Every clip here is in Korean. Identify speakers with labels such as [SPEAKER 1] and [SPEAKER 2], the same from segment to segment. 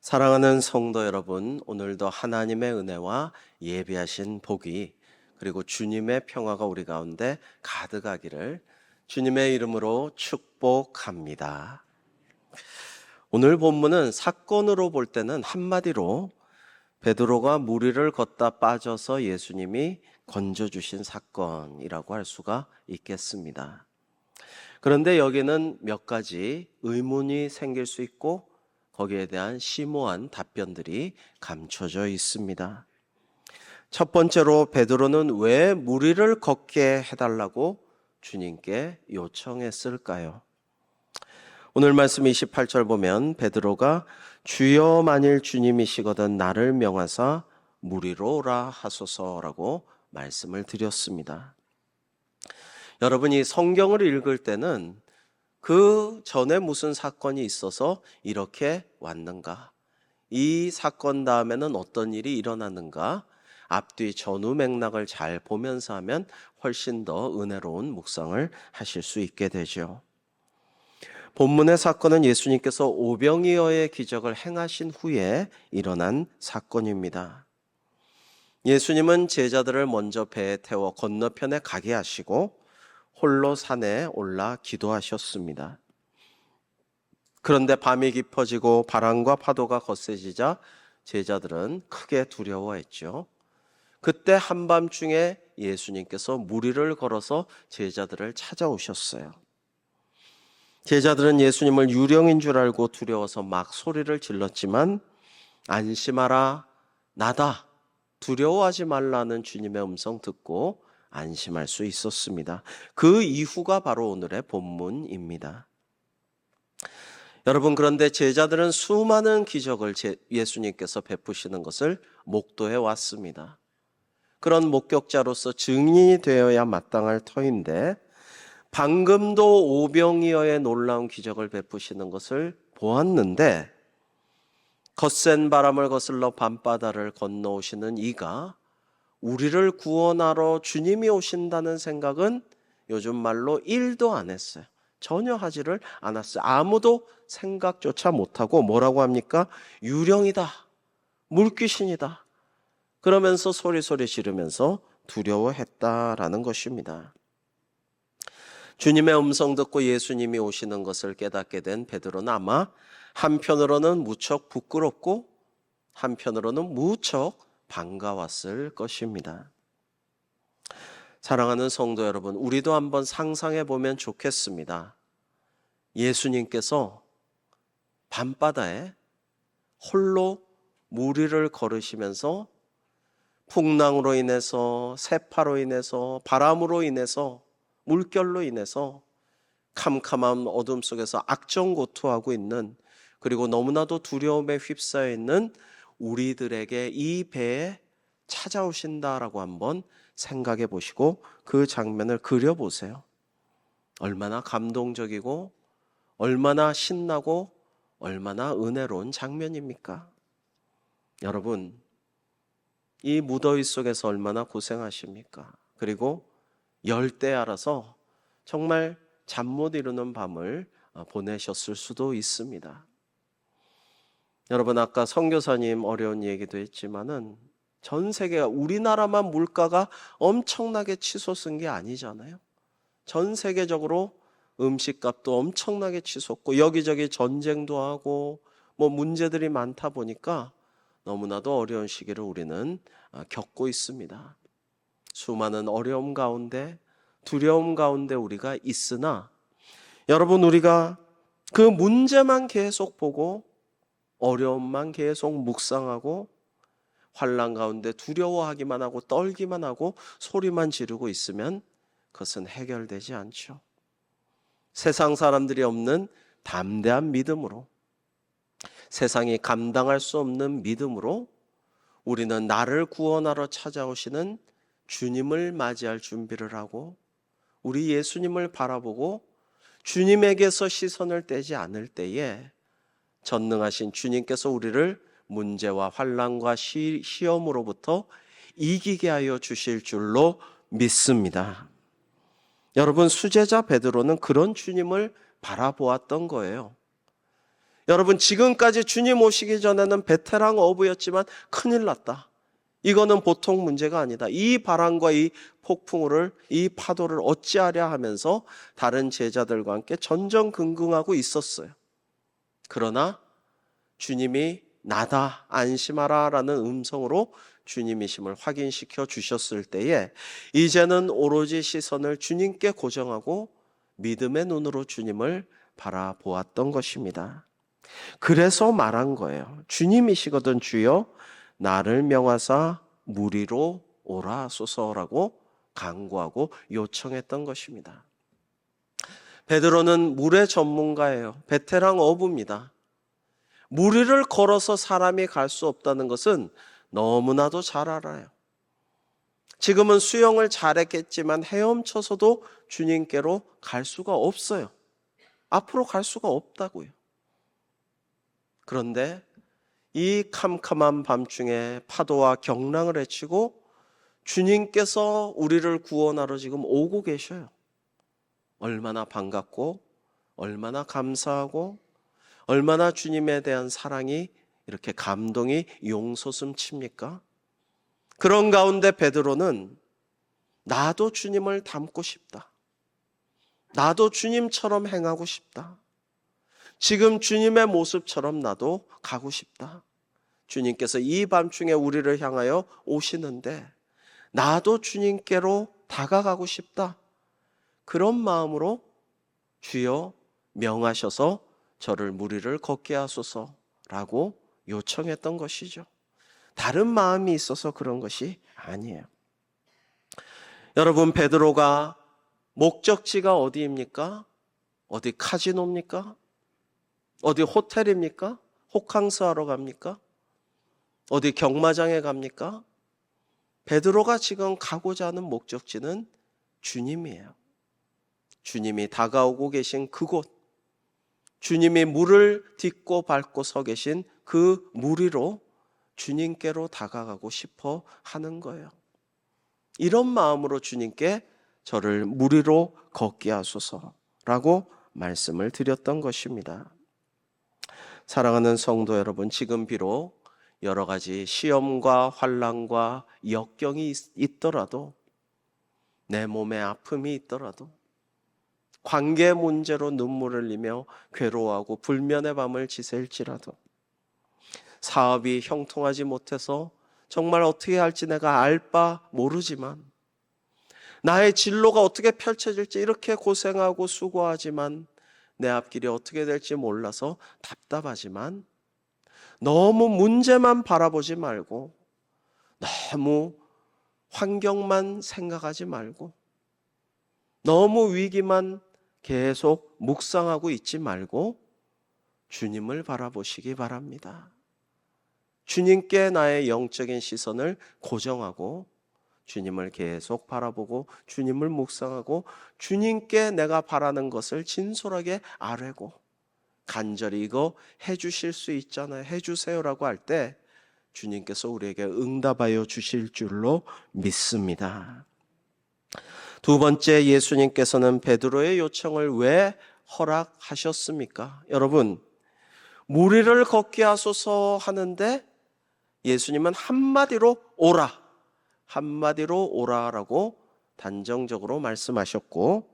[SPEAKER 1] 사랑하는 성도 여러분, 오늘도 하나님의 은혜와 예비하신 복이 그리고 주님의 평화가 우리 가운데 가득하기를 주님의 이름으로 축복합니다. 오늘 본문은 사건으로 볼 때는 한마디로 베드로가 무리를 걷다 빠져서 예수님이 건져주신 사건이라고 할 수가 있겠습니다. 그런데 여기는 몇 가지 의문이 생길 수 있고 거기에 대한 심오한 답변들이 감춰져 있습니다. 첫 번째로 베드로는 왜 무리를 걷게 해달라고 주님께 요청했을까요? 오늘 말씀 28절 보면 베드로가 주여 만일 주님이시거든 나를 명하사 무리로 오라 하소서라고 말씀을 드렸습니다. 여러분이 성경을 읽을 때는 그 전에 무슨 사건이 있어서 이렇게 왔는가? 이 사건 다음에는 어떤 일이 일어났는가? 앞뒤 전후 맥락을 잘 보면서 하면 훨씬 더 은혜로운 묵상을 하실 수 있게 되죠. 본문의 사건은 예수님께서 오병이어의 기적을 행하신 후에 일어난 사건입니다. 예수님은 제자들을 먼저 배에 태워 건너편에 가게 하시고 홀로 산에 올라 기도하셨습니다. 그런데 밤이 깊어지고 바람과 파도가 거세지자 제자들은 크게 두려워했죠. 그때 한밤중에 예수님께서 무리를 걸어서 제자들을 찾아오셨어요. 제자들은 예수님을 유령인 줄 알고 두려워서 막 소리를 질렀지만 안심하라, 나다, 두려워하지 말라는 주님의 음성 듣고 안심할 수 있었습니다. 그 이후가 바로 오늘의 본문입니다. 여러분, 그런데 제자들은 수많은 기적을 예수님께서 베푸시는 것을 목도해 왔습니다. 그런 목격자로서 증인이 되어야 마땅할 터인데 방금도 오병이어의 놀라운 기적을 베푸시는 것을 보았는데 거센 바람을 거슬러 밤바다를 건너오시는 이가 우리를 구원하러 주님이 오신다는 생각은 요즘 말로 1도 안 했어요. 전혀 하지를 않았어요. 아무도 생각조차 못하고 뭐라고 합니까? 유령이다, 물귀신이다, 그러면서 소리소리 지르면서 두려워했다라는 것입니다. 주님의 음성 듣고 예수님이 오시는 것을 깨닫게 된 베드로는 아마 한편으로는 무척 부끄럽고 한편으로는 무척 반가웠을 것입니다. 사랑하는 성도 여러분, 우리도 한번 상상해 보면 좋겠습니다. 예수님께서 밤바다에 홀로 무리를 걸으시면서 풍랑으로 인해서, 세파로 인해서, 바람으로 인해서, 물결로 인해서 캄캄한 어둠 속에서 악정고투하고 있는, 그리고 너무나도 두려움에 휩싸여 있는 우리들에게 이 배에 찾아오신다라고 한번 생각해 보시고 그 장면을 그려보세요. 얼마나 감동적이고 얼마나 신나고 얼마나 은혜로운 장면입니까? 여러분, 이 무더위 속에서 얼마나 고생하십니까? 그리고 열대 알아서 정말 잠 못 이루는 밤을 보내셨을 수도 있습니다. 여러분, 아까 선교사님 어려운 얘기도 했지만은 전 세계가, 우리나라만 물가가 엄청나게 치솟은 게 아니잖아요. 전 세계적으로 음식값도 엄청나게 치솟고 여기저기 전쟁도 하고 뭐 문제들이 많다 보니까 너무나도 어려운 시기를 우리는 겪고 있습니다. 수많은 어려움 가운데, 두려움 가운데 우리가 있으나 여러분, 우리가 그 문제만 계속 보고 어려움만 계속 묵상하고 환난 가운데 두려워하기만 하고 떨기만 하고 소리만 지르고 있으면 그것은 해결되지 않죠. 세상 사람들이 없는 담대한 믿음으로, 세상이 감당할 수 없는 믿음으로 우리는 나를 구원하러 찾아오시는 주님을 맞이할 준비를 하고 우리 예수님을 바라보고 주님에게서 시선을 떼지 않을 때에 전능하신 주님께서 우리를 문제와 환난과 시험으로부터 이기게 하여 주실 줄로 믿습니다. 여러분, 수제자 베드로는 그런 주님을 바라보았던 거예요. 여러분, 지금까지 주님 오시기 전에는 베테랑 어부였지만 큰일 났다. 이거는 보통 문제가 아니다. 이 바람과 이 폭풍우를, 이 파도를 어찌하랴 하면서 다른 제자들과 함께 전전긍긍하고 있었어요. 그러나 주님이 나다, 안심하라 라는 음성으로 주님이심을 확인시켜 주셨을 때에 이제는 오로지 시선을 주님께 고정하고 믿음의 눈으로 주님을 바라보았던 것입니다. 그래서 말한 거예요. 주님이시거든 주여 나를 명하사 물 위로 오라 하소서라고 간구하고 요청했던 것입니다. 베드로는 물의 전문가예요. 베테랑 어부입니다. 물 위를 걸어서 사람이 갈 수 없다는 것은 너무나도 잘 알아요. 지금은 수영을 잘했겠지만 헤엄쳐서도 주님께로 갈 수가 없어요. 앞으로 갈 수가 없다고요. 그런데 이 캄캄한 밤중에 파도와 경랑을 헤치고 주님께서 우리를 구원하러 지금 오고 계셔요. 얼마나 반갑고 얼마나 감사하고 얼마나 주님에 대한 사랑이 이렇게 감동이 용솟음 칩니까? 그런 가운데 베드로는 나도 주님을 닮고 싶다. 나도 주님처럼 행하고 싶다. 지금 주님의 모습처럼 나도 가고 싶다. 주님께서 이 밤중에 우리를 향하여 오시는데 나도 주님께로 다가가고 싶다. 그런 마음으로 주여 명하셔서 저를 물 위를 걷게 하소서라고 요청했던 것이죠. 다른 마음이 있어서 그런 것이 아니에요. 여러분, 베드로가 목적지가 어디입니까? 어디 카지노입니까? 어디 호텔입니까? 호캉스 하러 갑니까? 어디 경마장에 갑니까? 베드로가 지금 가고자 하는 목적지는 주님이에요. 주님이 다가오고 계신 그곳, 주님이 물을 딛고 밟고 서 계신 그 물 위로 주님께로 다가가고 싶어 하는 거예요. 이런 마음으로 주님께 저를 물 위로 걷게 하소서라고 말씀을 드렸던 것입니다. 사랑하는 성도 여러분, 지금 비록 여러 가지 시험과 환난과 역경이 있더라도, 내 몸에 아픔이 있더라도, 관계 문제로 눈물을 흘리며 괴로워하고 불면의 밤을 지새일지라도, 사업이 형통하지 못해서 정말 어떻게 할지 내가 알 바 모르지만, 나의 진로가 어떻게 펼쳐질지 이렇게 고생하고 수고하지만 내 앞길이 어떻게 될지 몰라서 답답하지만, 너무 문제만 바라보지 말고 너무 환경만 생각하지 말고 너무 위기만 계속 묵상하고 있지 말고 주님을 바라보시기 바랍니다. 주님께 나의 영적인 시선을 고정하고 주님을 계속 바라보고 주님을 묵상하고 주님께 내가 바라는 것을 진솔하게 아뢰고 간절히 이거 해주실 수 있잖아요. 해주세요라고 할 때 주님께서 우리에게 응답하여 주실 줄로 믿습니다. 두 번째, 예수님께서는 베드로의 요청을 왜 허락하셨습니까? 여러분, 물 위를 걷게 하소서 하는데 예수님은 한마디로 오라, 한마디로 오라라고 단정적으로 말씀하셨고,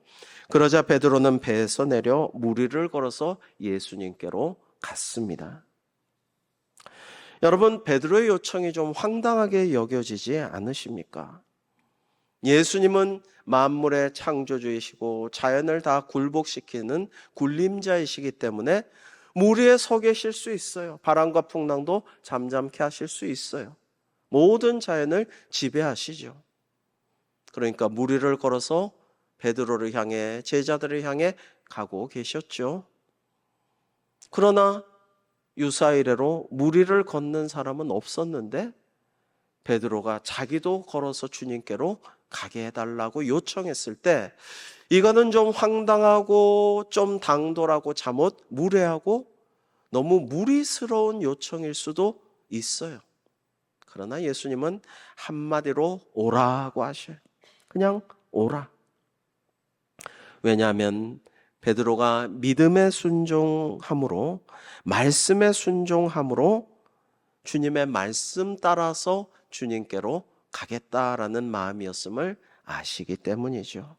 [SPEAKER 1] 그러자 베드로는 배에서 내려 물 위를 걸어서 예수님께로 갔습니다. 여러분, 베드로의 요청이 좀 황당하게 여겨지지 않으십니까? 예수님은 만물의 창조주이시고 자연을 다 굴복시키는 굴림자이시기 때문에 물 위에 서 계실 수 있어요. 바람과 풍랑도 잠잠케 하실 수 있어요. 모든 자연을 지배하시죠. 그러니까 물 위를 걸어서 베드로를 향해, 제자들을 향해 가고 계셨죠. 그러나 유사 이래로 물 위를 걷는 사람은 없었는데 베드로가 자기도 걸어서 주님께로 가게 해달라고 요청했을 때 이거는 좀 황당하고 좀 당돌하고 잘못 무례하고 너무 무리스러운 요청일 수도 있어요. 그러나 예수님은 한마디로 오라고 하셔요. 그냥 오라. 왜냐하면 베드로가 믿음의 순종함으로, 말씀의 순종함으로 주님의 말씀 따라서 주님께로 가겠다라는 마음이었음을 아시기 때문이죠.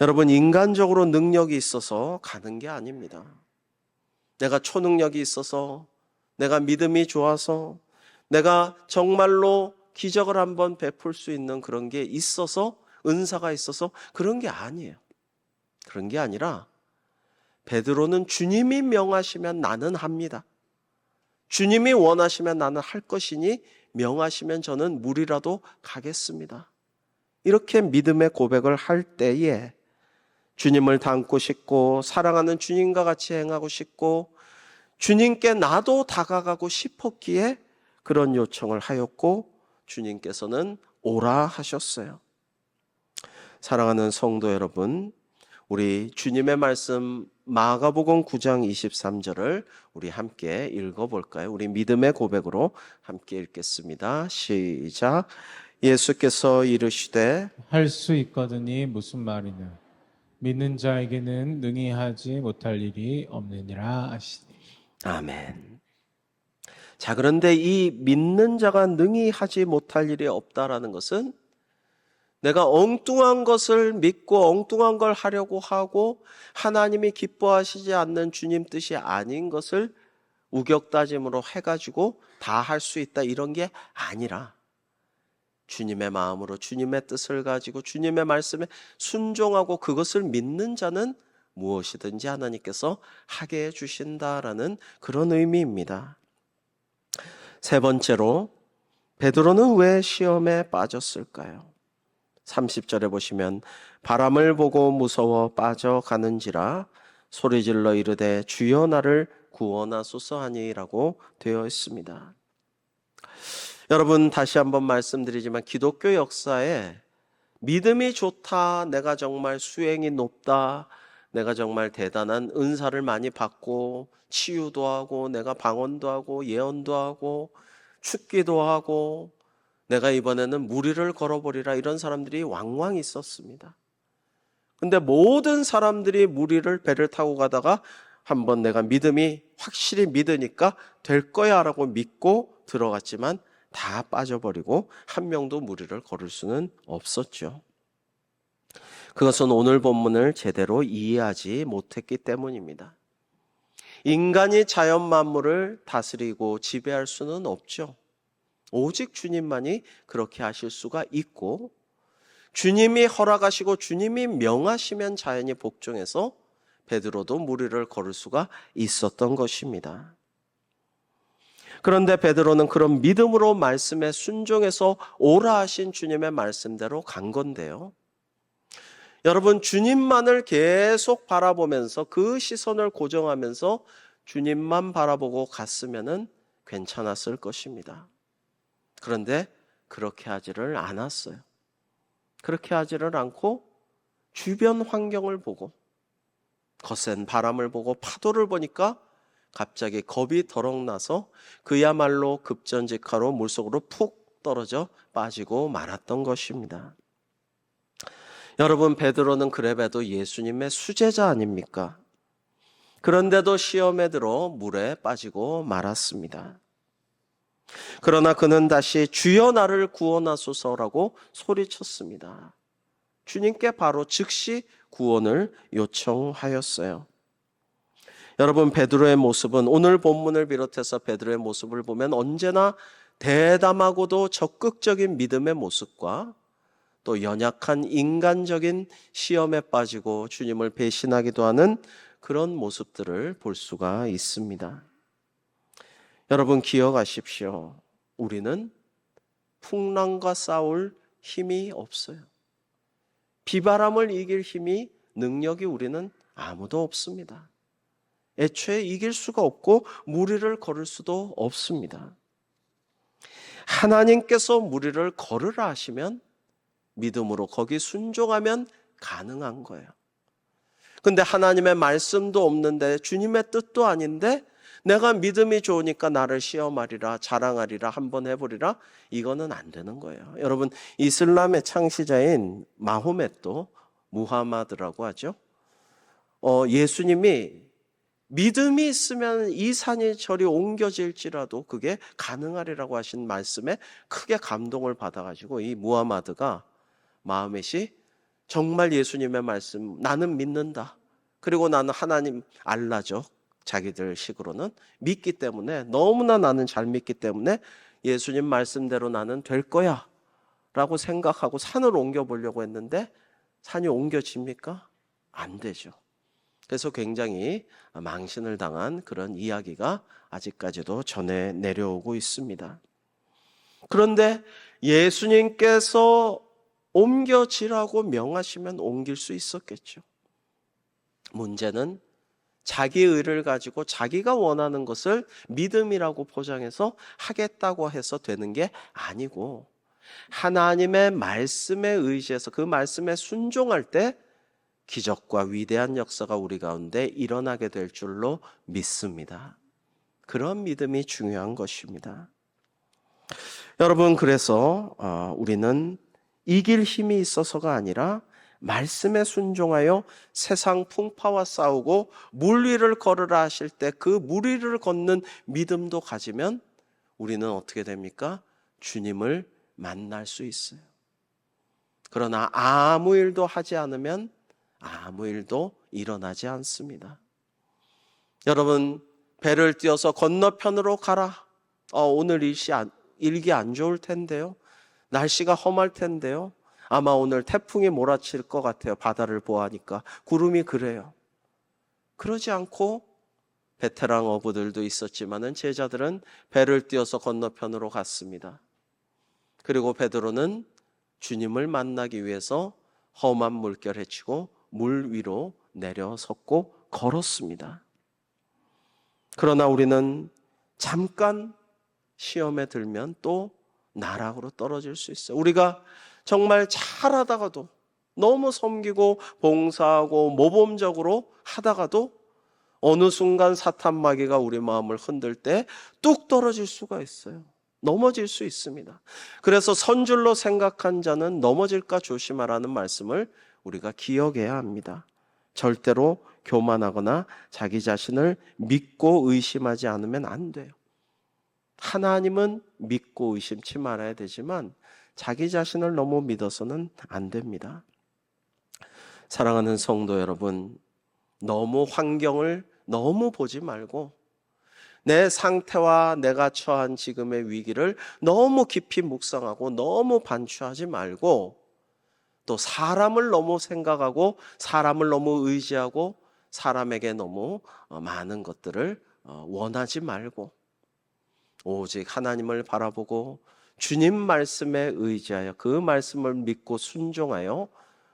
[SPEAKER 1] 여러분, 인간적으로 능력이 있어서 가는 게 아닙니다. 내가 초능력이 있어서, 내가 믿음이 좋아서, 내가 정말로 기적을 한번 베풀 수 있는 그런 게 있어서, 은사가 있어서 그런 게 아니에요. 그런 게 아니라 베드로는 주님이 명하시면 나는 합니다. 주님이 원하시면 나는 할 것이니 명하시면 저는 물이라도 가겠습니다. 이렇게 믿음의 고백을 할 때에 주님을 닮고 싶고 사랑하는 주님과 같이 행하고 싶고 주님께 나도 다가가고 싶었기에 그런 요청을 하였고 주님께서는 오라 하셨어요. 사랑하는 성도 여러분, 우리 주님의 말씀 마가복음 9장 23절을 우리 함께 읽어볼까요? 우리 믿음의 고백으로 함께 읽겠습니다. 시작. 예수께서 이르시되
[SPEAKER 2] 할 수 있거든이 무슨 말이냐. 믿는 자에게는 능히 하지 못할 일이 없느니라 하시니.
[SPEAKER 1] 아멘. 자, 그런데 이 믿는 자가 능히 하지 못할 일이 없다라는 것은 내가 엉뚱한 것을 믿고 엉뚱한 걸 하려고 하고 하나님이 기뻐하시지 않는 주님 뜻이 아닌 것을 우격다짐으로 해가지고 다 할 수 있다 이런 게 아니라 주님의 마음으로 주님의 뜻을 가지고 주님의 말씀에 순종하고 그것을 믿는 자는 무엇이든지 하나님께서 하게 해주신다라는 그런 의미입니다. 세 번째로 베드로는 왜 시험에 빠졌을까요? 30절에 보시면 바람을 보고 무서워 빠져가는지라 소리질러 이르되 주여 나를 구원하소서 하니라고 되어 있습니다. 여러분, 다시 한번 말씀드리지만 기독교 역사에 믿음이 좋다, 내가 정말 수행이 높다, 내가 정말 대단한 은사를 많이 받고 치유도 하고 내가 방언도 하고 예언도 하고 축기도 하고 내가 이번에는 무리를 걸어버리라 이런 사람들이 왕왕 있었습니다. 근데 모든 사람들이 무리를 배를 타고 가다가 한번 내가 믿음이 확실히 믿으니까 될 거야 라고 믿고 들어갔지만 다 빠져버리고 한 명도 무리를 걸을 수는 없었죠. 그것은 오늘 본문을 제대로 이해하지 못했기 때문입니다. 인간이 자연 만물을 다스리고 지배할 수는 없죠. 오직 주님만이 그렇게 하실 수가 있고 주님이 허락하시고 주님이 명하시면 자연이 복종해서 베드로도 무리를 걸을 수가 있었던 것입니다. 그런데 베드로는 그런 믿음으로 말씀에 순종해서 오라 하신 주님의 말씀대로 간 건데요. 여러분, 주님만을 계속 바라보면서 그 시선을 고정하면서 주님만 바라보고 갔으면 괜찮았을 것입니다. 그런데 그렇게 하지를 않았어요. 그렇게 하지를 않고 주변 환경을 보고 거센 바람을 보고 파도를 보니까 갑자기 겁이 덜컥 나서 그야말로 급전직하로 물속으로 푹 떨어져 빠지고 말았던 것입니다. 여러분, 베드로는 그래봬도 예수님의 수제자 아닙니까? 그런데도 시험에 들어 물에 빠지고 말았습니다. 그러나 그는 다시 주여 나를 구원하소서라고 소리쳤습니다. 주님께 바로 즉시 구원을 요청하였어요. 여러분, 베드로의 모습은 오늘 본문을 비롯해서 베드로의 모습을 보면 언제나 대담하고도 적극적인 믿음의 모습과 또 연약한 인간적인 시험에 빠지고 주님을 배신하기도 하는 그런 모습들을 볼 수가 있습니다. 여러분, 기억하십시오. 우리는 풍랑과 싸울 힘이 없어요. 비바람을 이길 힘이, 능력이 우리는 아무도 없습니다. 애초에 이길 수가 없고 무리를 걸을 수도 없습니다. 하나님께서 무리를 걸으라 하시면 믿음으로 거기 순종하면 가능한 거예요. 근데 하나님의 말씀도 없는데 주님의 뜻도 아닌데 내가 믿음이 좋으니까 나를 시험하리라, 자랑하리라, 한번 해보리라, 이거는 안 되는 거예요. 여러분, 이슬람의 창시자인 마호멧도, 무하마드라고 하죠. 예수님이 믿음이 있으면 이 산이 저리 옮겨질지라도 그게 가능하리라고 하신 말씀에 크게 감동을 받아가지고 이 무하마드가 마음에시 정말 예수님의 말씀 나는 믿는다. 그리고 나는 하나님 알라죠. 자기들 식으로는 믿기 때문에 너무나 나는 잘 믿기 때문에 예수님 말씀대로 나는 될 거야 라고 생각하고 산을 옮겨보려고 했는데 산이 옮겨집니까? 안 되죠. 그래서 굉장히 망신을 당한 그런 이야기가 아직까지도 전해 내려오고 있습니다. 그런데 예수님께서 옮겨지라고 명하시면 옮길 수 있었겠죠. 문제는 자기 의를 가지고 자기가 원하는 것을 믿음이라고 포장해서 하겠다고 해서 되는 게 아니고 하나님의 말씀에 의지해서 그 말씀에 순종할 때 기적과 위대한 역사가 우리 가운데 일어나게 될 줄로 믿습니다. 그런 믿음이 중요한 것입니다. 여러분, 그래서 우리는 이길 힘이 있어서가 아니라 말씀에 순종하여 세상 풍파와 싸우고 물 위를 걸으라 하실 때 그 물 위를 걷는 믿음도 가지면 우리는 어떻게 됩니까? 주님을 만날 수 있어요. 그러나 아무 일도 하지 않으면 아무 일도 일어나지 않습니다. 여러분, 배를 띄워서 건너편으로 가라. 오늘 일기 안 좋을 텐데요. 날씨가 험할 텐데요. 아마 오늘 태풍이 몰아칠 것 같아요. 바다를 보아하니까. 구름이 그래요. 그러지 않고 베테랑 어부들도 있었지만은 제자들은 배를 띄워서 건너편으로 갔습니다. 그리고 베드로는 주님을 만나기 위해서 험한 물결 헤치고 물 위로 내려섰고 걸었습니다. 그러나 우리는 잠깐 시험에 들면 또 나락으로 떨어질 수 있어요. 우리가 정말 잘하다가도 너무 섬기고 봉사하고 모범적으로 하다가도 어느 순간 사탄 마귀가 우리 마음을 흔들 때 뚝 떨어질 수가 있어요. 넘어질 수 있습니다. 그래서 선줄로 생각한 자는 넘어질까 조심하라는 말씀을 우리가 기억해야 합니다. 절대로 교만하거나 자기 자신을 믿고 의심하지 않으면 안 돼요. 하나님은 믿고 의심치 말아야 되지만 자기 자신을 너무 믿어서는 안 됩니다. 사랑하는 성도 여러분, 너무 환경을 너무 보지 말고 내 상태와 내가 처한 지금의 위기를 너무 깊이 묵상하고 너무 반추하지 말고 또 사람을 너무 생각하고 사람을 너무 의지하고 사람에게 너무 많은 것들을 원하지 말고 오직 하나님을 바라보고 주님 말씀에 의지하여 그 말씀을 믿고 순종하여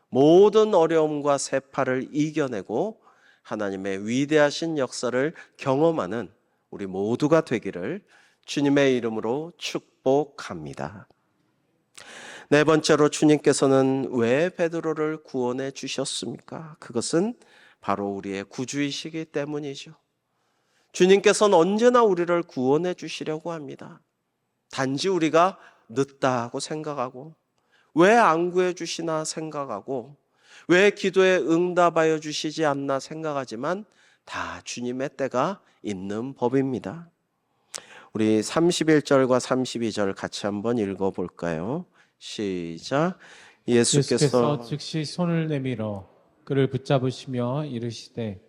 [SPEAKER 1] 모든 어려움과 세파를 이겨내고 하나님의 위대하신 역사를 경험하는 우리 모두가 되기를 주님의 이름으로 축복합니다. 네 번째로 주님께서는 왜 베드로를 구원해 주셨습니까? 그것은 바로 우리의 구주이시기 때문이죠. 주님께서는 언제나 우리를 구원해 주시려고 합니다. 단지 우리가 늦다고 생각하고 왜 안 구해 주시나 생각하고 왜 기도에 응답하여 주시지 않나 생각하지만 다 주님의 때가 있는 법입니다. 우리 31절과 32절 같이 한번 읽어볼까요? 시작.
[SPEAKER 2] 예수께서 즉시 손을 내밀어 그를 붙잡으시며 이르시되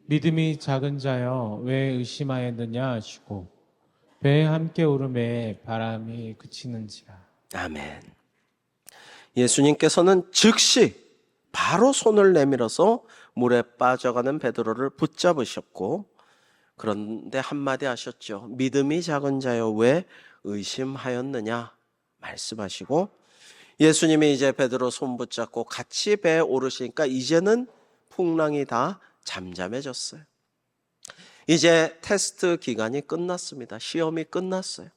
[SPEAKER 2] 믿음이 작은 자여 왜 의심하였느냐 하시고 배에 함께 오름에 바람이 그치는지라.
[SPEAKER 1] 아멘. 예수님께서는 즉시 바로 손을 내밀어서 물에 빠져가는 베드로를 붙잡으셨고 그런데 한마디 하셨죠. 믿음이 작은 자여 왜 의심하였느냐 말씀하시고 예수님이 이제 베드로 손 붙잡고 같이 배에 오르시니까 이제는 풍랑이 다 잠잠해졌어요. 이제 테스트 기간이 끝났습니다. 시험이 끝났어요.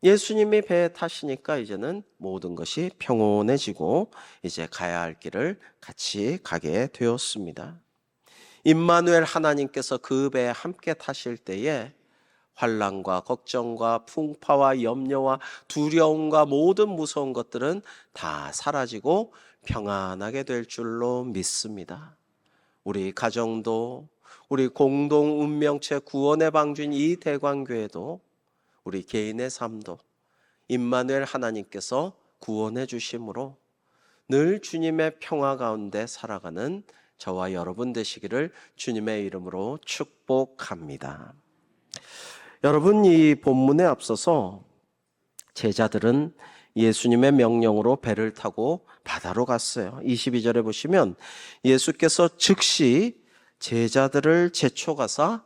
[SPEAKER 1] 예수님이 배에 타시니까 이제는 모든 것이 평온해지고 이제 가야 할 길을 같이 가게 되었습니다. 임마누엘 하나님께서 그 배에 함께 타실 때에 환난과 걱정과 풍파와 염려와 두려움과 모든 무서운 것들은 다 사라지고 평안하게 될 줄로 믿습니다. 우리 가정도, 우리 공동 운명체 구원의 방주인 이 대관교회도, 우리 개인의 삶도 임마누엘 하나님께서 구원해 주심으로 늘 주님의 평화 가운데 살아가는 저와 여러분 되시기를 주님의 이름으로 축복합니다. 여러분, 이 본문에 앞서서 제자들은 예수님의 명령으로 배를 타고 바다로 갔어요. 22절에 보시면 예수께서 즉시 제자들을 제초가사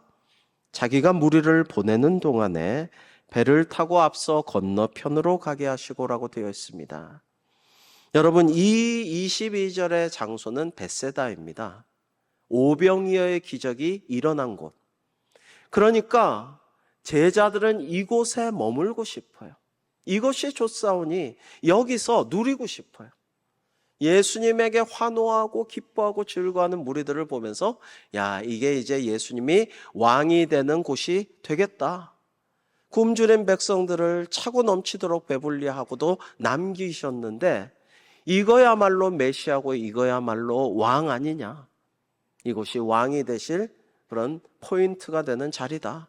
[SPEAKER 1] 자기가 무리를 보내는 동안에 배를 타고 앞서 건너편으로 가게 하시고라고 되어 있습니다. 여러분, 이 22절의 장소는 벳세다입니다. 오병이어의 기적이 일어난 곳. 그러니까 제자들은 이곳에 머물고 싶어요. 이것이 좋사오니 여기서 누리고 싶어요. 예수님에게 환호하고 기뻐하고 즐거워하는 무리들을 보면서 야, 이게 이제 예수님이 왕이 되는 곳이 되겠다. 굶주린 백성들을 차고 넘치도록 배불리하고도 남기셨는데 이거야말로 메시아고 이거야말로 왕 아니냐. 이곳이 왕이 되실 그런 포인트가 되는 자리다.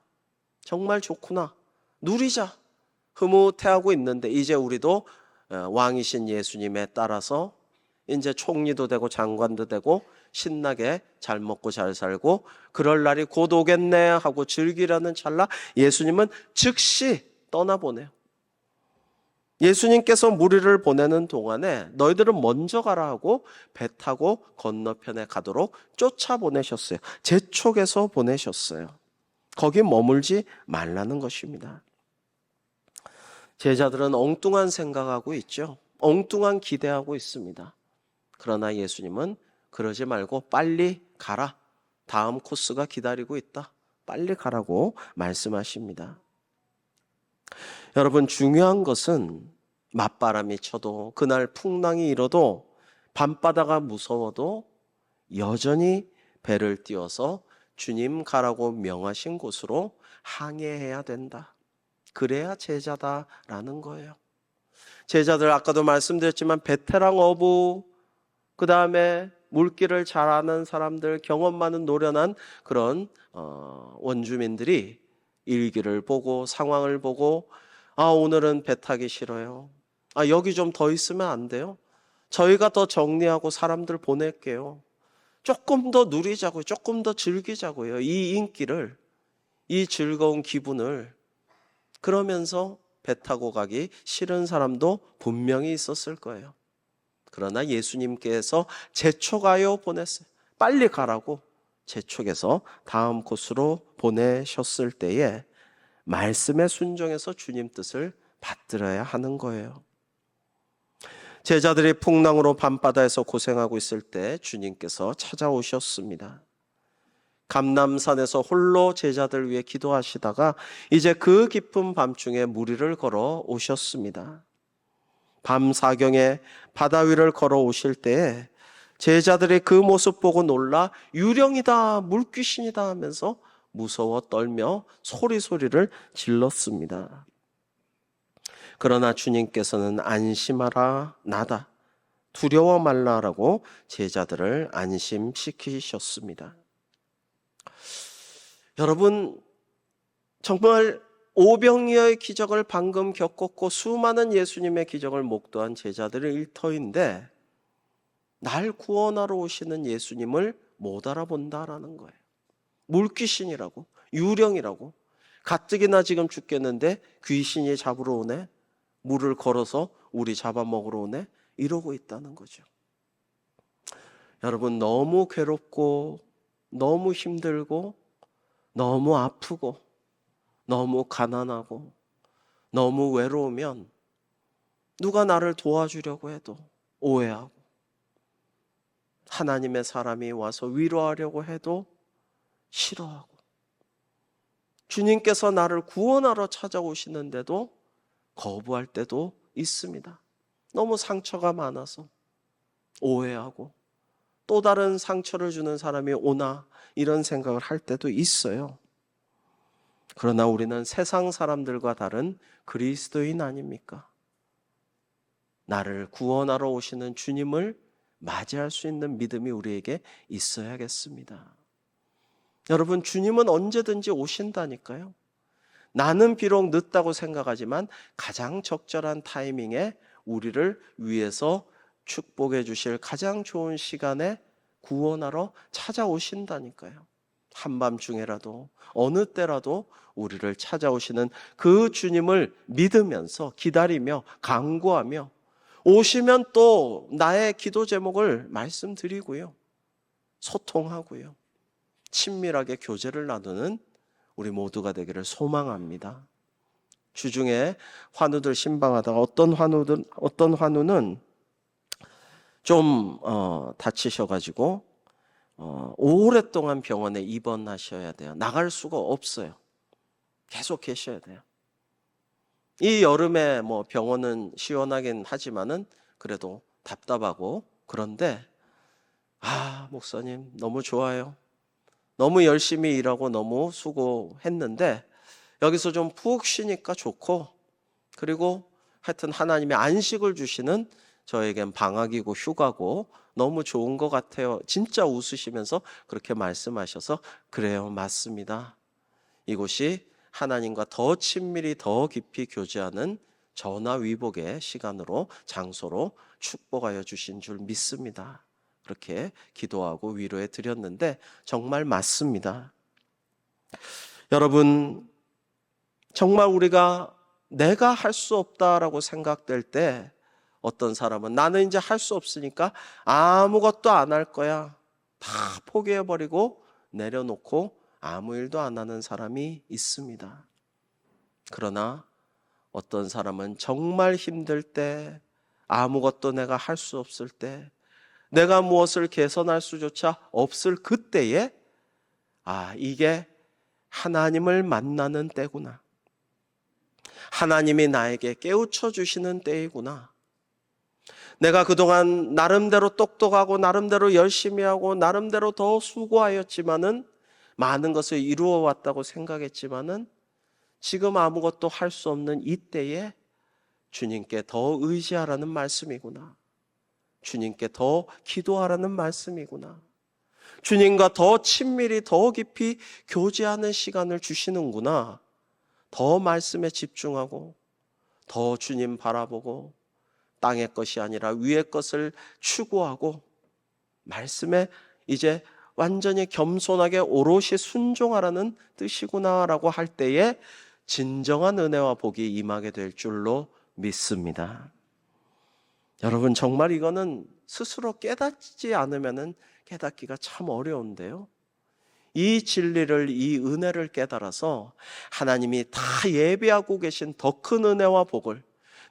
[SPEAKER 1] 정말 좋구나. 누리자. 흐뭇해하고 있는데 이제 우리도 왕이신 예수님에 따라서 이제 총리도 되고 장관도 되고 신나게 잘 먹고 잘 살고 그럴 날이 곧 오겠네 하고 즐기려는 찰나 예수님은 즉시 떠나보내요. 예수님께서 무리를 보내는 동안에 너희들은 먼저 가라 하고 배 타고 건너편에 가도록 쫓아보내셨어요. 제촉에서 보내셨어요. 거기 머물지 말라는 것입니다. 제자들은 엉뚱한 생각하고 있죠. 엉뚱한 기대하고 있습니다. 그러나 예수님은 그러지 말고 빨리 가라. 다음 코스가 기다리고 있다. 빨리 가라고 말씀하십니다. 여러분, 중요한 것은 맞바람이 쳐도 그날 풍랑이 일어도 밤바다가 무서워도 여전히 배를 띄워서 주님 가라고 명하신 곳으로 항해해야 된다. 그래야 제자다라는 거예요. 제자들 아까도 말씀드렸지만 베테랑 어부, 그 다음에 물길을 잘 아는 사람들, 경험 많은 노련한 그런 원주민들이 일기를 보고 상황을 보고 오늘은 배 타기 싫어요. 여기 좀 더 있으면 안 돼요? 저희가 더 정리하고 사람들 보낼게요. 조금 더 누리자고요. 조금 더 즐기자고요. 이 인기를, 이 즐거운 기분을. 그러면서 배 타고 가기 싫은 사람도 분명히 있었을 거예요. 그러나 예수님께서 제촉하여 보냈어요. 빨리 가라고 제촉해서 다음 곳으로 보내셨을 때에 말씀에 순종해서 주님 뜻을 받들어야 하는 거예요. 제자들이 풍랑으로 밤바다에서 고생하고 있을 때 주님께서 찾아오셨습니다. 감람산에서 홀로 제자들 위해 기도하시다가 이제 그 깊은 밤중에 무리를 걸어 오셨습니다. 밤 사경에 바다 위를 걸어 오실 때에 제자들이 그 모습 보고 놀라 유령이다, 물귀신이다 하면서 무서워 떨며 소리를 질렀습니다. 그러나 주님께서는 안심하라, 나다, 두려워 말라라고 제자들을 안심시키셨습니다. 여러분, 정말 오병이어의 기적을 방금 겪었고 수많은 예수님의 기적을 목도한 제자들의 일터인데 날 구원하러 오시는 예수님을 못 알아본다라는 거예요. 물귀신이라고, 유령이라고, 가뜩이나 지금 죽겠는데 귀신이 잡으러 오네, 물을 걸어서 우리 잡아먹으러 오네, 이러고 있다는 거죠. 여러분, 너무 괴롭고 너무 힘들고 너무 아프고 너무 가난하고 너무 외로우면 누가 나를 도와주려고 해도 오해하고 하나님의 사람이 와서 위로하려고 해도 싫어하고 주님께서 나를 구원하러 찾아오시는데도 거부할 때도 있습니다. 너무 상처가 많아서 오해하고 또 다른 상처를 주는 사람이 오나 이런 생각을 할 때도 있어요. 그러나 우리는 세상 사람들과 다른 그리스도인 아닙니까? 나를 구원하러 오시는 주님을 맞이할 수 있는 믿음이 우리에게 있어야겠습니다. 여러분, 주님은 언제든지 오신다니까요. 나는 비록 늦다고 생각하지만 가장 적절한 타이밍에 우리를 위해서 축복해 주실 가장 좋은 시간에 구원하러 찾아오신다니까요. 한밤중에라도 어느 때라도 우리를 찾아오시는 그 주님을 믿으면서 기다리며 간구하며 오시면 또 나의 기도 제목을 말씀드리고요. 소통하고요. 친밀하게 교제를 나누는 우리 모두가 되기를 소망합니다. 주중에 환우들 신방하다가 어떤 환우는 좀 다치셔가지고 오랫동안 병원에 입원하셔야 돼요. 나갈 수가 없어요. 계속 계셔야 돼요. 이 여름에 뭐 병원은 시원하긴 하지만은 그래도 답답하고 그런데 목사님 너무 좋아요. 너무 열심히 일하고 너무 수고했는데 여기서 좀 푹 쉬니까 좋고 그리고 하여튼 하나님의 안식을 주시는 저에겐 방학이고 휴가고 너무 좋은 것 같아요. 진짜 웃으시면서 그렇게 말씀하셔서 그래요, 맞습니다. 이곳이 하나님과 더 친밀히 더 깊이 교제하는 전화위복의 시간으로 장소로 축복하여 주신 줄 믿습니다. 그렇게 기도하고 위로해 드렸는데 정말 맞습니다. 여러분, 정말 우리가 내가 할 수 없다라고 생각될 때 어떤 사람은 나는 이제 할 수 없으니까 아무것도 안 할 거야. 다 포기해버리고 내려놓고 아무 일도 안 하는 사람이 있습니다. 그러나 어떤 사람은 정말 힘들 때 아무것도 내가 할 수 없을 때 내가 무엇을 개선할 수조차 없을 그때에 이게 하나님을 만나는 때구나. 하나님이 나에게 깨우쳐 주시는 때이구나. 내가 그동안 나름대로 똑똑하고 나름대로 열심히 하고 나름대로 더 수고하였지만은 많은 것을 이루어 왔다고 생각했지만은 지금 아무것도 할 수 없는 이때에 주님께 더 의지하라는 말씀이구나. 주님께 더 기도하라는 말씀이구나. 주님과 더 친밀히 더 깊이 교제하는 시간을 주시는구나. 더 말씀에 집중하고 더 주님 바라보고 땅의 것이 아니라 위의 것을 추구하고 말씀에 이제 완전히 겸손하게 오롯이 순종하라는 뜻이구나라고 할 때에 진정한 은혜와 복이 임하게 될 줄로 믿습니다. 여러분, 정말 이거는 스스로 깨닫지 않으면 깨닫기가 참 어려운데요. 이 진리를, 이 은혜를 깨달아서 하나님이 다 예비하고 계신 더 큰 은혜와 복을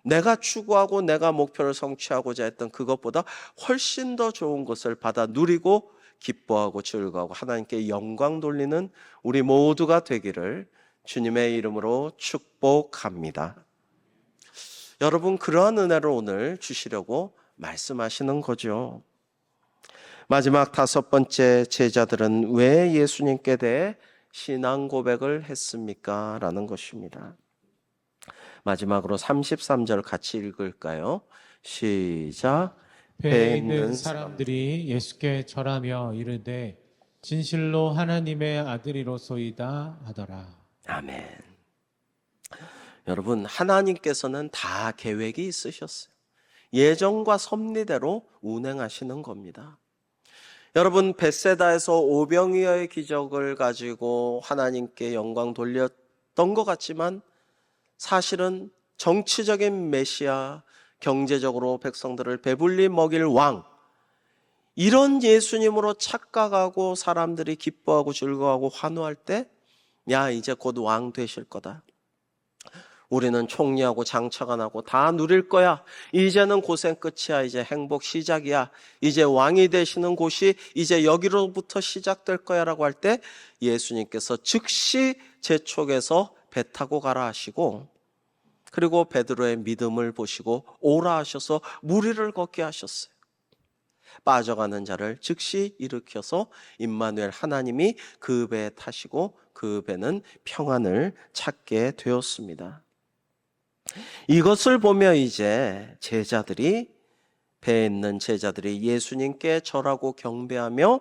[SPEAKER 1] 내가 추구하고 내가 목표를 성취하고자 했던 그것보다 훨씬 더 좋은 것을 받아 누리고 기뻐하고 즐거워하고 하나님께 영광 돌리는 우리 모두가 되기를 주님의 이름으로 축복합니다. 여러분, 그러한 은혜를 오늘 주시려고 말씀하시는 거죠. 마지막 5번째, 제자들은 왜 예수님께 대해 신앙 고백을 했습니까? 라는 것입니다. 마지막으로 33절 같이 읽을까요? 시작.
[SPEAKER 2] 배에 있는 사람들이 예수께 절하며 이르되 진실로 하나님의 아들이로소이다 하더라.
[SPEAKER 1] 아멘. 여러분, 하나님께서는 다 계획이 있으셨어요. 예정과 섭리대로 운행하시는 겁니다. 여러분, 벳세다에서 오병이어의 기적을 가지고 하나님께 영광 돌렸던 것 같지만 사실은 정치적인 메시아, 경제적으로 백성들을 배불리 먹일 왕, 이런 예수님으로 착각하고 사람들이 기뻐하고 즐거워하고 환호할 때 이제 곧 왕 되실 거다. 우리는 총리하고 장차관하고 다 누릴 거야. 이제는 고생 끝이야. 이제 행복 시작이야. 이제 왕이 되시는 곳이 이제 여기로부터 시작될 거야 라고 할 때 예수님께서 즉시 재촉해서 배 타고 가라 하시고 그리고 베드로의 믿음을 보시고 오라 하셔서 무리를 걷게 하셨어요. 빠져가는 자를 즉시 일으켜서 임마누엘 하나님이 그 배에 타시고 그 배는 평안을 찾게 되었습니다. 이것을 보며 이제 제자들이 배에 있는 제자들이 예수님께 절하고 경배하며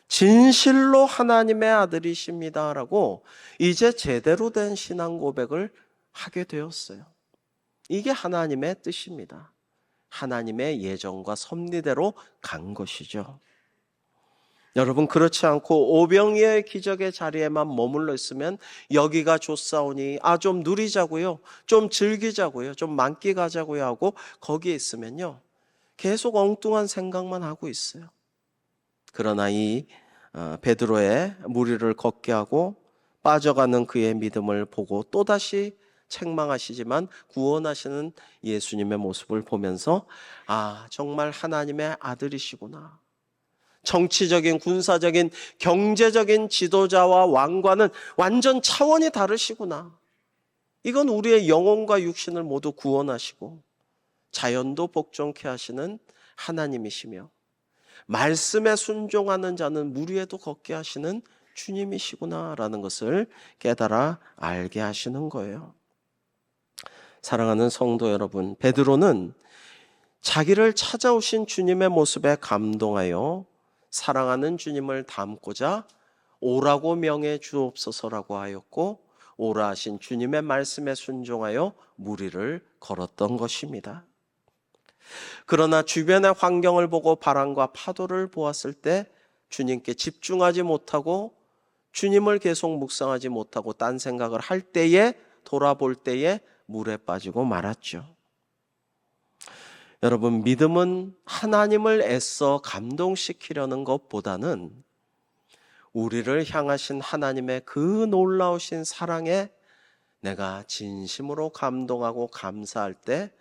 [SPEAKER 1] 진실로 하나님의 아들이십니다라고 이제 제대로 된 신앙 고백을 하게 되었어요. 이게 하나님의 뜻입니다. 하나님의 예정과 섭리대로 간 것이죠. 여러분, 그렇지 않고 오병이어의 기적의 자리에만 머물러 있으면 여기가 좋사오니 좀 누리자고요, 좀 즐기자고요, 좀 만끽하자고요 하고 거기에 있으면요 계속 엉뚱한 생각만 하고 있어요. 그러나 이 베드로의 무리를 걷게 하고 빠져가는 그의 믿음을 보고 또다시 책망하시지만 구원하시는 예수님의 모습을 보면서 정말 하나님의 아들이시구나. 정치적인, 군사적인, 경제적인 지도자와 왕과는 완전 차원이 다르시구나. 이건 우리의 영혼과 육신을 모두 구원하시고 자연도 복종케 하시는 하나님이시며 말씀에 순종하는 자는 물 위에도 걷게 하시는 주님이시구나라는 것을 깨달아 알게 하시는 거예요. 사랑하는 성도 여러분, 베드로는 자기를 찾아오신 주님의 모습에 감동하여 사랑하는 주님을 닮고자 오라고 명해 주옵소서라고 하였고 오라 하신 주님의 말씀에 순종하여 무리를 걸었던 것입니다. 그러나 주변의 환경을 보고 바람과 파도를 보았을 때 주님께 집중하지 못하고 주님을 계속 묵상하지 못하고 딴 생각을 할 때에 돌아볼 때에 물에 빠지고 말았죠. 여러분, 믿음은 하나님을 애써 감동시키려는 것보다는 우리를 향하신 하나님의 그 놀라우신 사랑에 내가 진심으로 감동하고 감사할 때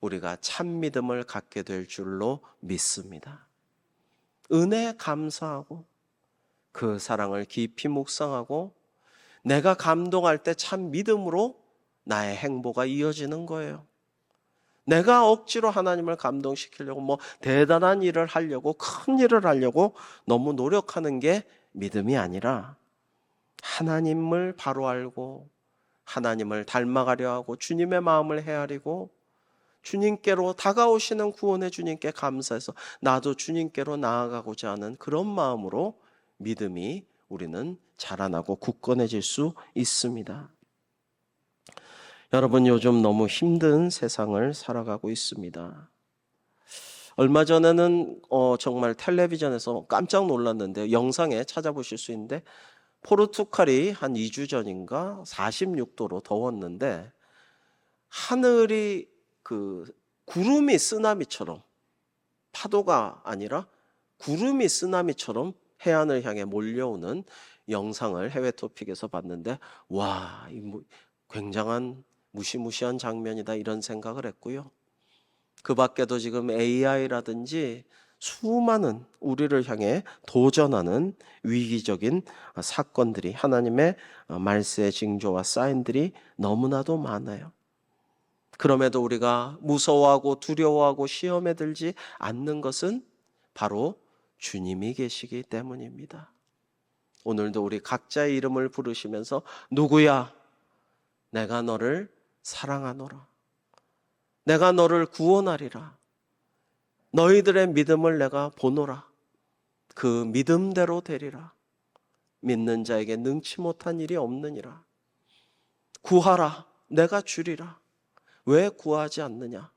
[SPEAKER 1] 우리가 참 믿음을 갖게 될 줄로 믿습니다. 은혜에 감사하고 그 사랑을 깊이 묵상하고 내가 감동할 때 참 믿음으로 나의 행보가 이어지는 거예요. 내가 억지로 하나님을 감동시키려고 대단한 일을 하려고 큰 일을 하려고 너무 노력하는 게 믿음이 아니라 하나님을 바로 알고 하나님을 닮아가려 하고 주님의 마음을 헤아리고 주님께로 다가오시는 구원의 주님께 감사해서 나도 주님께로 나아가고자 하는 그런 마음으로 믿음이 우리는 자라나고 굳건해질 수 있습니다. 여러분, 요즘 너무 힘든 세상을 살아가고 있습니다. 얼마 전에는 정말 텔레비전에서 깜짝 놀랐는데 영상에 찾아보실 수 있는데 포르투갈이 한 2주 전인가 46도로 더웠는데 하늘이 구름이 쓰나미처럼, 파도가 아니라 구름이 쓰나미처럼 해안을 향해 몰려오는 영상을 해외 토픽에서 봤는데 와, 굉장한 무시무시한 장면이다 이런 생각을 했고요. 그 밖에도 지금 AI라든지 수많은 우리를 향해 도전하는 위기적인 사건들이 하나님의 말세의 징조와 사인들이 너무나도 많아요. 그럼에도 우리가 무서워하고 두려워하고 시험에 들지 않는 것은 바로 주님이 계시기 때문입니다. 오늘도 우리 각자의 이름을 부르시면서 누구야? 내가 너를 사랑하노라. 내가 너를 구원하리라. 너희들의 믿음을 내가 보노라. 그 믿음대로 되리라. 믿는 자에게 능치 못한 일이 없느니라. 구하라. 내가 주리라. 왜 구하지 않느냐?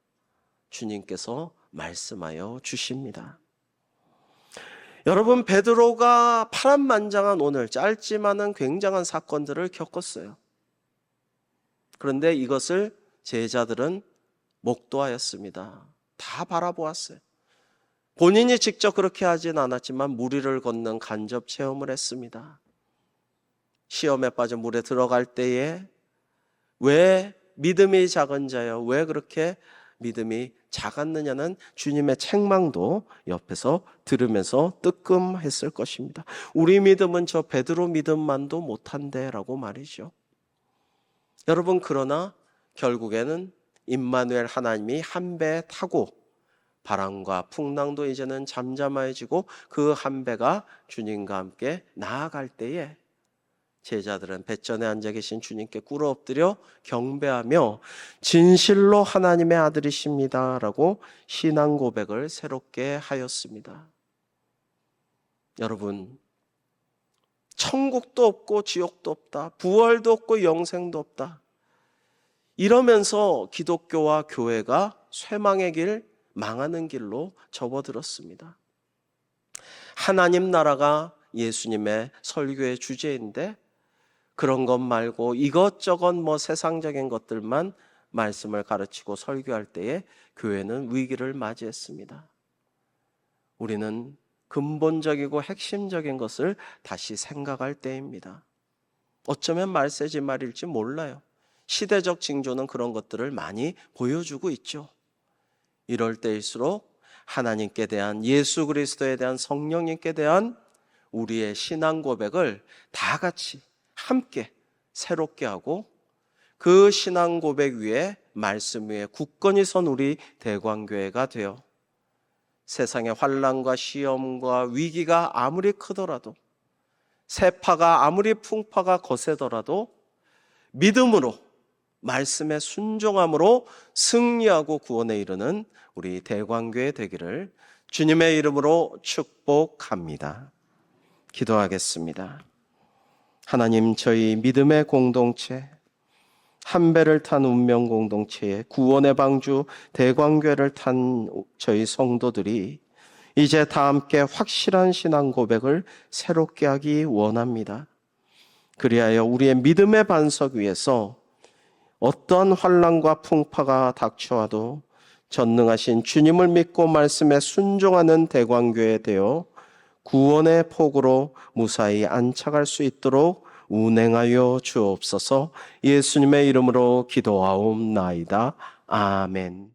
[SPEAKER 1] 주님께서 말씀하여 주십니다. 여러분, 베드로가 파란만장한 오늘 짧지만은 굉장한 사건들을 겪었어요. 그런데 이것을 제자들은 목도하였습니다. 다 바라보았어요. 본인이 직접 그렇게 하진 않았지만 무리를 걷는 간접 체험을 했습니다. 시험에 빠져 물에 들어갈 때에 왜 믿음이 작은 자여 왜 그렇게 믿음이 작았느냐는 주님의 책망도 옆에서 들으면서 뜨끔했을 것입니다. 우리 믿음은 저 베드로 믿음만도 못한데 라고 말이죠. 여러분, 그러나 결국에는 임마누엘 하나님이 한 배에 타고 바람과 풍랑도 이제는 잠잠해지고 그 한 배가 주님과 함께 나아갈 때에 제자들은 뱃전에 앉아 계신 주님께 꿇어 엎드려 경배하며 진실로 하나님의 아들이십니다라고 신앙 고백을 새롭게 하였습니다. 여러분, 천국도 없고 지옥도 없다. 부활도 없고 영생도 없다. 이러면서 기독교와 교회가 쇠망의 길, 망하는 길로 접어들었습니다. 하나님 나라가 예수님의 설교의 주제인데 그런 것 말고 이것저것 세상적인 것들만 말씀을 가르치고 설교할 때에 교회는 위기를 맞이했습니다. 우리는 근본적이고 핵심적인 것을 다시 생각할 때입니다. 어쩌면 말세지 말일지 몰라요. 시대적 징조는 그런 것들을 많이 보여주고 있죠. 이럴 때일수록 하나님께 대한, 예수 그리스도에 대한, 성령님께 대한 우리의 신앙 고백을 다 같이 함께 새롭게 하고 그 신앙 고백 위에 말씀 위에 굳건히 선 우리 대광교회가 되어 세상의 환난과 시험과 위기가 아무리 크더라도, 세파가 아무리 풍파가 거세더라도 믿음으로, 말씀의 순종함으로 승리하고 구원에 이르는 우리 대광교회 되기를 주님의 이름으로 축복합니다. 기도하겠습니다. 하나님, 저희 믿음의 공동체, 한 배를 탄 운명 공동체에 구원의 방주 대광교회를 탄 저희 성도들이 이제 다 함께 확실한 신앙 고백을 새롭게 하기 원합니다. 그리하여 우리의 믿음의 반석 위에서 어떠한 환난과 풍파가 닥쳐와도 전능하신 주님을 믿고 말씀에 순종하는 대광교회 되어 구원의 폭으로 무사히 안착할 수 있도록 운행하여 주옵소서. 예수님의 이름으로 기도하옵나이다. 아멘.